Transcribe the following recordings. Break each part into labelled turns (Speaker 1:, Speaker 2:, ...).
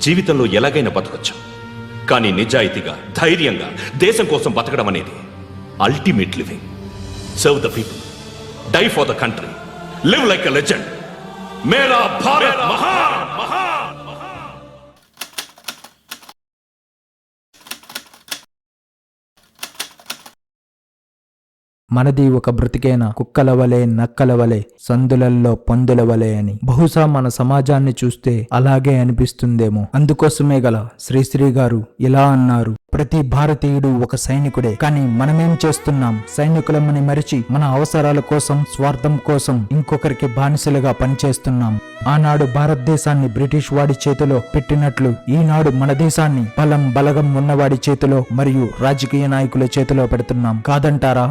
Speaker 1: జీవితంలో ఎలాగైనా బతకొచ్చు, కానీ నిజాయితీగా ధైర్యంగా దేశం కోసం బతకడం అనేది ultimate living. Serve the people, die for the country, live like a legend. మేరా భారత్ మహాన్.
Speaker 2: మనది ఒక బ్రతికైన కుక్కల వలె నక్కల వలె సందులల్లో పందుల వలె అని. బహుశా మన సమాజాన్ని చూస్తే అలాగే అనిపిస్తుందేమో. అందుకోసమే గల శ్రీశ్రీ గారు ఇలా అన్నారు: ప్రతి భారతీయుడు ఒక సైనికుడే. కానీ మనమేం చేస్తున్నాం? సైనికులమని మరిచి మన అవసరాల కోసం, స్వార్థం కోసం ఇంకొకరికి బానిసలుగా పనిచేస్తున్నాం. ఆనాడు భారతదేశాన్ని బ్రిటిష్ వాడి చేతిలో పెట్టినట్లు ఈనాడు మన దేశాన్ని బలం బలగం ఉన్నవాడి చేతిలో మరియు రాజకీయ నాయకుల చేతిలో పెడుతున్నాం. కాదంటారా?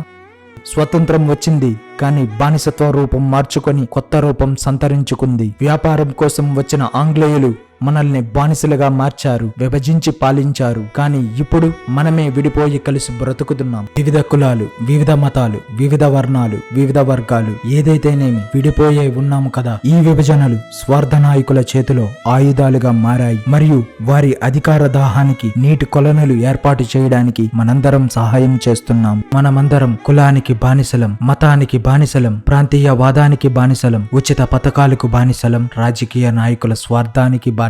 Speaker 2: స్వతంత్రం వచ్చింది, కానీ బానిసత్వ రూపం మార్చుకొని కొత్త రూపం సంతరించుకుంది. వ్యాపారం కోసం వచ్చిన ఆంగ్లేయులు మనల్ని బానిసలుగా మార్చారు, విభజించి పాలించారు. కానీ ఇప్పుడు మనమే విడిపోయి కలిసి బ్రతుకుతున్నాం. వివిధ కులాలు, వివిధ మతాలు, వివిధ వర్ణాలు, వివిధ వర్గాలు ఏదైతేనేమి విడిపోయే ఉన్నాము కదా. ఈ విభజనలు స్వార్థ నాయకుల చేతిలో ఆయుధాలుగా మారాయి మరియు వారి అధికార దాహానికి నీటి కొలనులు ఏర్పాటు చేయడానికి మనందరం సహాయం చేస్తున్నాం. మనమందరం కులానికి బానిసలం, మతానికి బానిసలం, ప్రాంతీయవాదానికి బానిసలం, ఉచిత పథకాలకు బానిసలం, రాజకీయ నాయకుల స్వార్థానికి బానిసలం.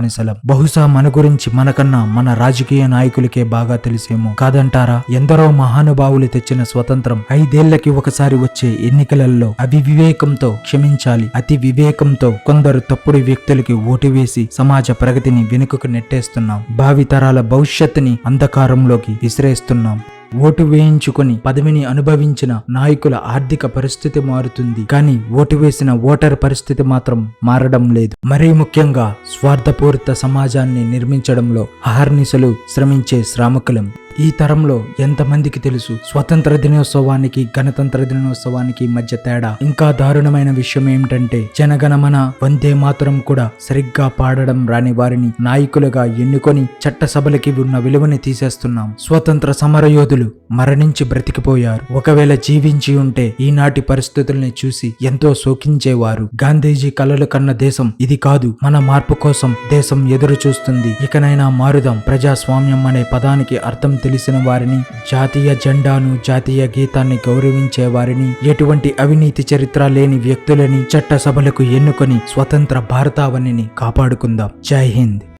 Speaker 2: బహుశా మన గురించి మనకన్నా మన రాజకీయ నాయకులకే బాగా తెలిసేమో. కాదంటారా? ఎందరో మహానుభావులు తెచ్చిన స్వతంత్రం 5 ఏళ్లకి ఒకసారి వచ్చే ఎన్నికలలో అవివేకంతో, క్షమించాలి అతి వివేకంతో కొందరు తప్పుడు వ్యక్తులకి ఓటు వేసి సమాజ ప్రగతిని వెనుకకు నెట్టేస్తున్నాం. భావితరాల భవిష్యత్తుని అంధకారంలోకి విసిరేస్తున్నాం. ఓటు వేయించుకొని పదవిని అనుభవించిన నాయకుల ఆర్థిక పరిస్థితి మారుతుంది, కానీ ఓటు వేసిన ఓటర్ పరిస్థితి మాత్రం మారడం లేదు. మరీ ముఖ్యంగా స్వార్థపూరిత సమాజాన్ని నిర్మించడంలో అహర్నిశలు శ్రమించే శ్రామికులం. ఈ తరంలో ఎంతమందికి తెలుసు స్వతంత్ర దినోత్సవానికి, గణతంత్ర దినోత్సవానికి మధ్య తేడా? ఇంకా దారుణమైన విషయం ఏమిటంటే జనగణమన, వందే మాతరం కూడా సరిగ్గా పాడడం రాని వారిని నాయకులుగా ఎన్నుకొని చట్టసభలకి ఉన్న విలువని తీసేస్తున్నాం. స్వతంత్ర సమరయోధులు మరణించి బ్రతికిపోయారు. ఒకవేళ జీవించి ఉంటే ఈనాటి పరిస్థితుల్ని చూసి ఎంతో శోకించేవారు. గాంధీజీ కలలు కన్న దేశం ఇది కాదు. మన మార్పు కోసం దేశం ఎదురు చూస్తుంది. ఇకనైనా మారుదాం. ప్రజాస్వామ్యం అనే పదానికి అర్థం తెలిసిన వారిని, జాతీయ జెండాను, జాతీయ గీతాన్ని గౌరవించే వారిని, ఎటువంటి అవినీతి చరిత్ర లేని వ్యక్తులని చట్టసభలకు ఎన్నుకొని స్వతంత్ర భారతావనిని కాపాడుకుందాం. జై హింద్.